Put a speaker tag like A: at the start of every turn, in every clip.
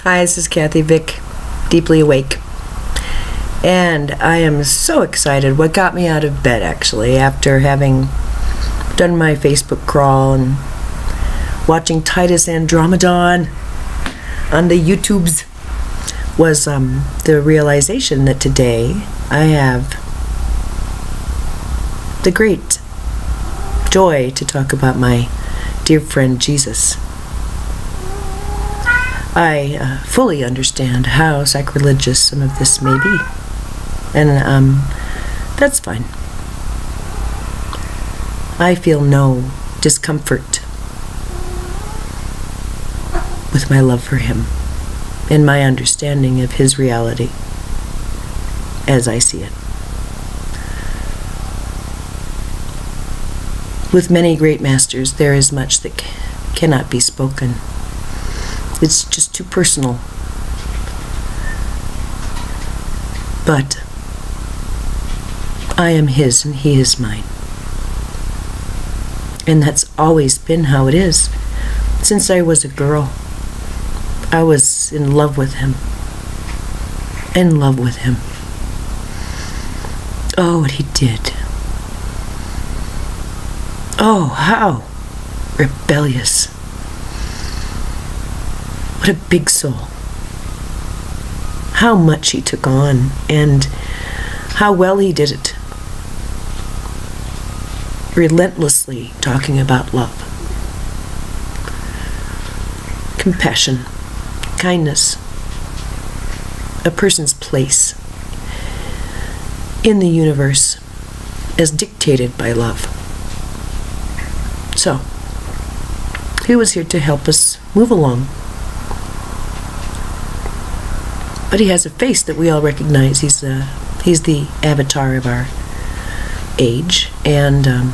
A: Hi, this is Kathy Vick, Deeply Awake. And I am so excited. What got me out of bed, actually, after having done my Facebook crawl and watching Titus Andromedon on the YouTubes, was the realization that today I have the great joy to talk about my dear friend Jesus. I fully understand how sacrilegious some of this may be, and that's fine. I feel no discomfort with my love for him and my understanding of his reality as I see it. With many great masters, there is much that cannot be spoken. It's just too personal. But I am his and he is mine. And that's always been how it is. Since I was a girl, I was in love with him. In love with him. Oh, what he did. Oh, how rebellious. What a big soul. How much he took on and how well he did it. Relentlessly talking about love. Compassion. Kindness. A person's place in the universe as dictated by love. So, he was here to help us move along. But he has a face that we all recognize. He's the avatar of our age, and I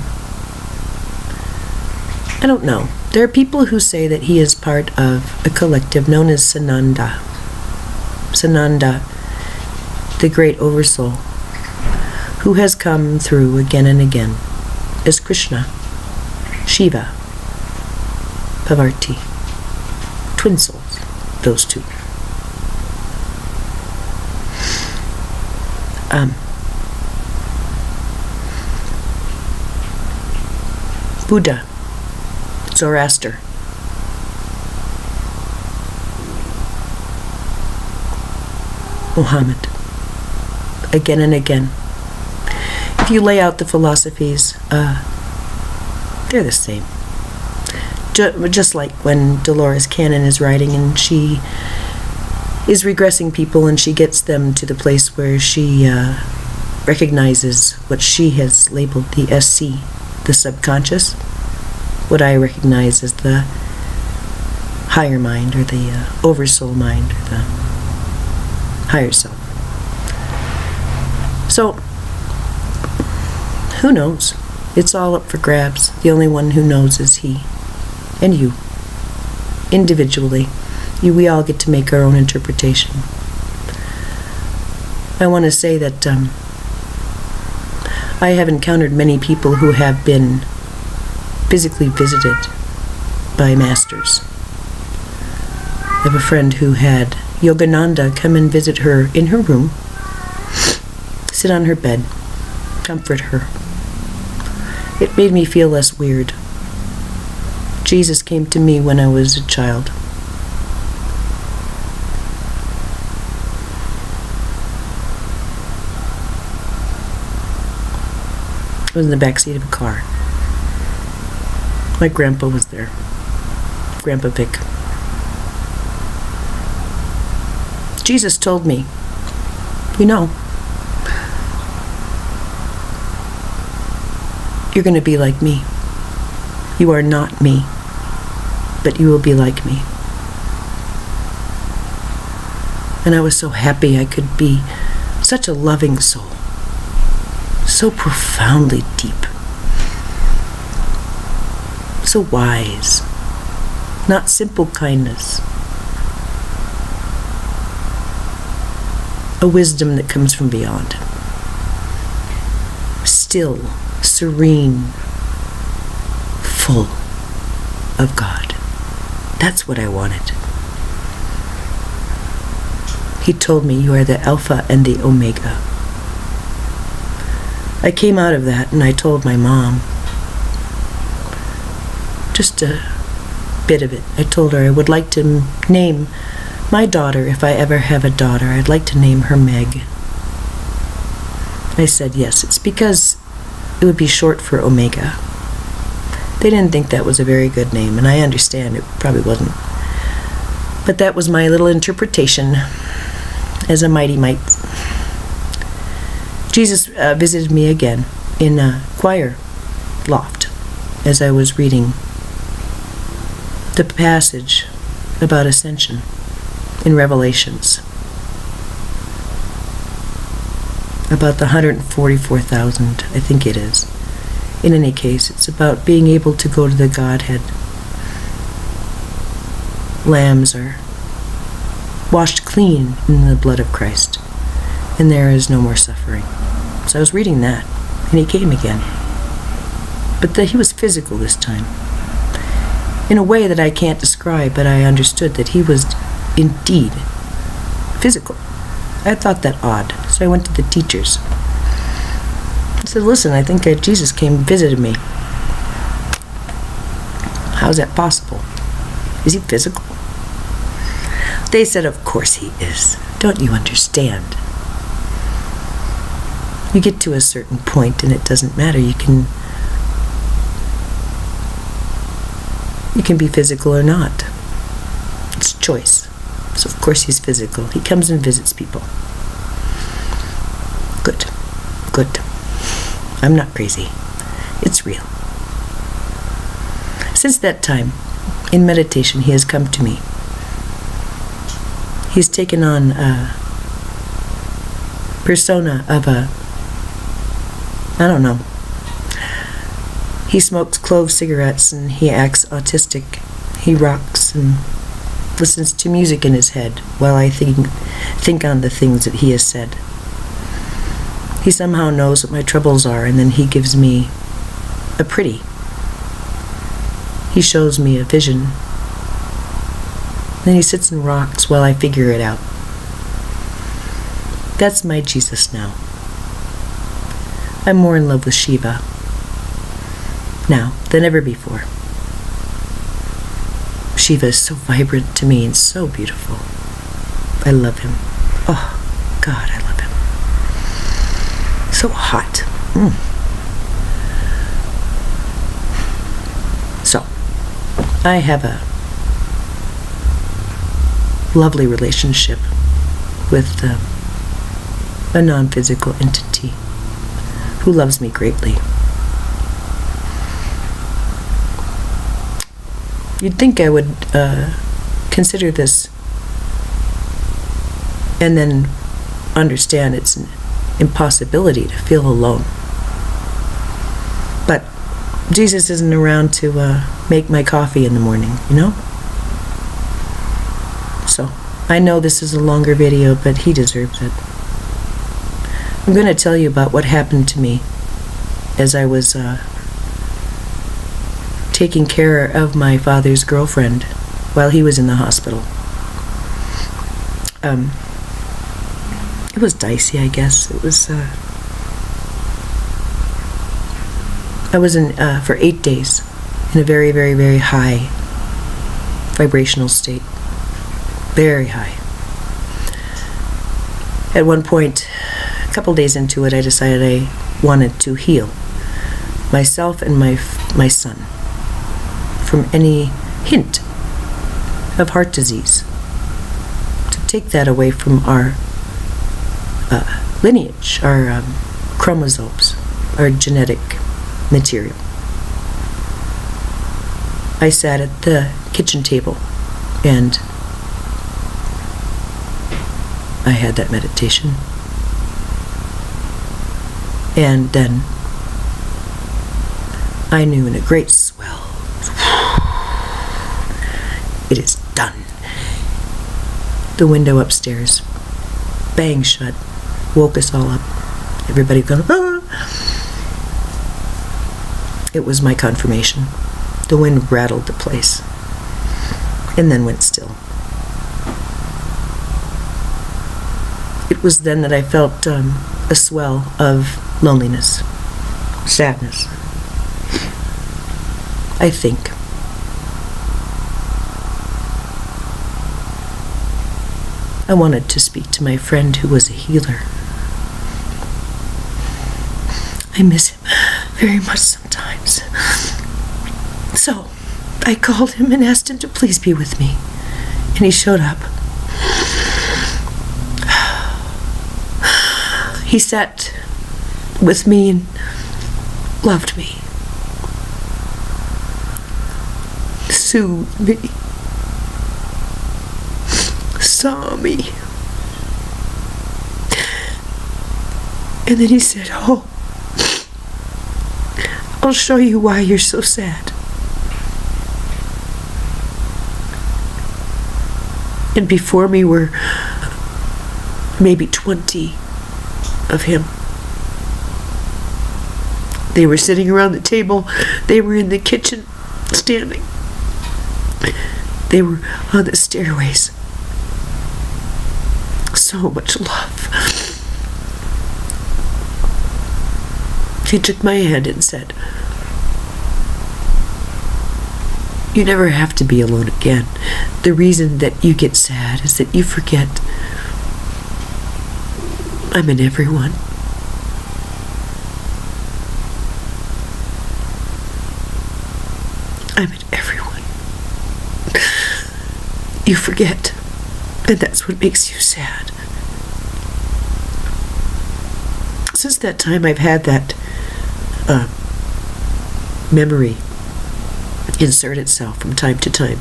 A: don't know. There are people who say that he is part of a collective known as Sananda. Sananda, the great oversoul, who has come through again and again as Krishna, Shiva, Parvati, twin souls, those two. Buddha, Zoroaster, Muhammad, again and again. If you lay out the philosophies, they're the same. Just like when Dolores Cannon is writing and she is regressing people and she gets them to the place where she recognizes what she has labeled the SC, the subconscious, what I recognize as the higher mind or the oversoul mind or the higher self. So, who knows? It's all up for grabs. The only one who knows is he and you, individually. We all get to make our own interpretation. I want to say that I have encountered many people who have been physically visited by masters. I have a friend who had Yogananda come and visit her in her room, sit on her bed, comfort her. It made me feel less weird. Jesus came to me when I was a child. I was in the backseat of a car. My grandpa was there. Grandpa Vic. Jesus told me, you're going to be like me. You are not me, but you will be like me. And I was so happy I could be such a loving soul. So profoundly deep. So wise. Not simple kindness. A wisdom that comes from beyond. Still, serene, full of God. That's what I wanted. He told me, "You are the Alpha and the Omega." I came out of that and I told my mom, just a bit of it. I told her I would like to name my daughter, if I ever have a daughter, I'd like to name her Meg. I said yes, it's because it would be short for Omega. They didn't think that was a very good name, and I understand it probably wasn't. But that was my little interpretation as a mighty mite. Jesus visited me again in a choir loft as I was reading the passage about ascension in Revelations, about the 144,000, I think it is. In any case, it's about being able to go to the Godhead. Lambs are washed clean in the blood of Christ, and there is no more suffering. So I was reading that, and he came again. But he was physical this time, in a way that I can't describe, but I understood that he was indeed physical. I thought that odd, so I went to the teachers. I said, "Listen, I think Jesus came and visited me. How is that possible? Is he physical?" They said, "Of course he is. Don't you understand? You get to a certain point and it doesn't matter. You can be physical or not. It's a choice. So of course he's physical. He comes and visits people." Good. Good. I'm not crazy. It's real. Since that time, in meditation, he has come to me. He's taken on a persona of I don't know. He smokes clove cigarettes and he acts autistic. He rocks and listens to music in his head while I think on the things that he has said. He somehow knows what my troubles are, and then he gives me a pretty. He shows me a vision. Then he sits and rocks while I figure it out. That's my Jesus now. I'm more in love with Shiva now than ever before. Shiva is so vibrant to me and so beautiful. I love him. Oh, God, I love him. So hot. So, I have a lovely relationship with a non-physical entity who loves me greatly. You'd think I would consider this and then understand it's an impossibility to feel alone. But Jesus isn't around to make my coffee in the morning, you know? So, I know this is a longer video, but he deserves it. I'm going to tell you about what happened to me as I was taking care of my father's girlfriend while he was in the hospital. It was dicey, I guess. It was, I was in, for 8 days in a very, very, very high vibrational state. Very high. At one point, a couple days into it, I decided I wanted to heal myself and my son from any hint of heart disease. To take that away from our lineage, our chromosomes, our genetic material. I sat at the kitchen table and I had that meditation. And then I knew in a great swell, it is done. The window upstairs banged shut, woke us all up. Everybody going, ah! It was my confirmation. The wind rattled the place and then went still. It was then that I felt a swell of loneliness, sadness. I think. I wanted to speak to my friend who was a healer. I miss him very much sometimes. So, I called him and asked him to please be with me. And he showed up. He sat with me and loved me. Soothed me. Saw me. And then he said, "Oh, I'll show you why you're so sad." And before me were maybe 20 of him. They were sitting around the table. They were in the kitchen, standing. They were on the stairways. So much love. He took my hand and said, "You never have to be alone again. The reason that you get sad is that you forget I'm in everyone." I'm in everyone. You forget, and that's what makes you sad. Since that time, I've had that memory insert itself from time to time,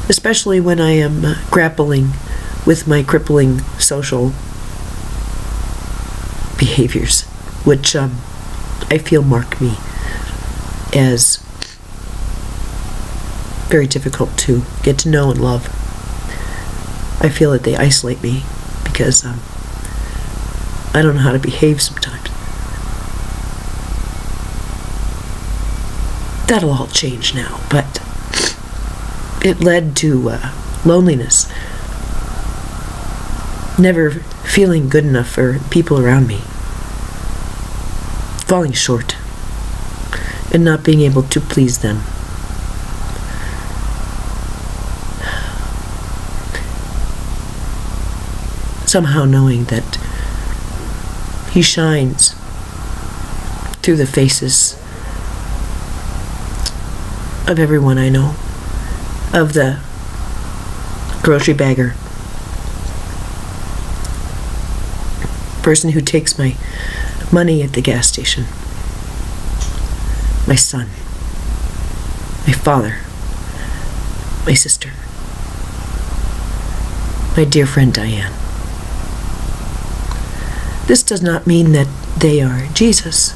A: especially when I am grappling with my crippling social behaviors, which I feel mark me as very difficult to get to know and love. I feel that they isolate me because I don't know how to behave sometimes. That'll all change now, but it led to loneliness. Never feeling good enough for people around me. Falling short. And not being able to please them. Somehow knowing that he shines through the faces of everyone I know, of the grocery bagger, person who takes my money at the gas station, my son, my father, my sister, my dear friend Diane. This does not mean that they are Jesus,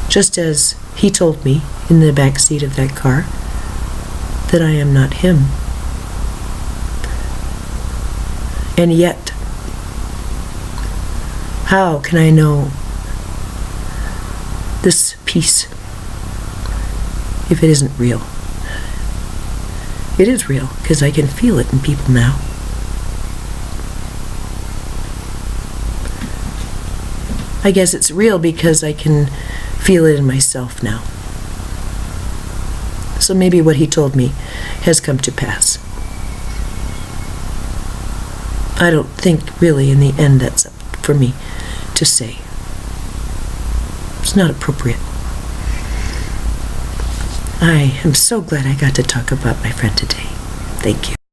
A: just as he told me in the back seat of that car that I am not him. And yet, how can I know this peace if it isn't real? It is real because I can feel it in people now. I guess it's real because I can feel it in myself now. So maybe what he told me has come to pass. I don't think really in the end that's up for me to say. It's not appropriate. I am so glad I got to talk about my friend today. Thank you.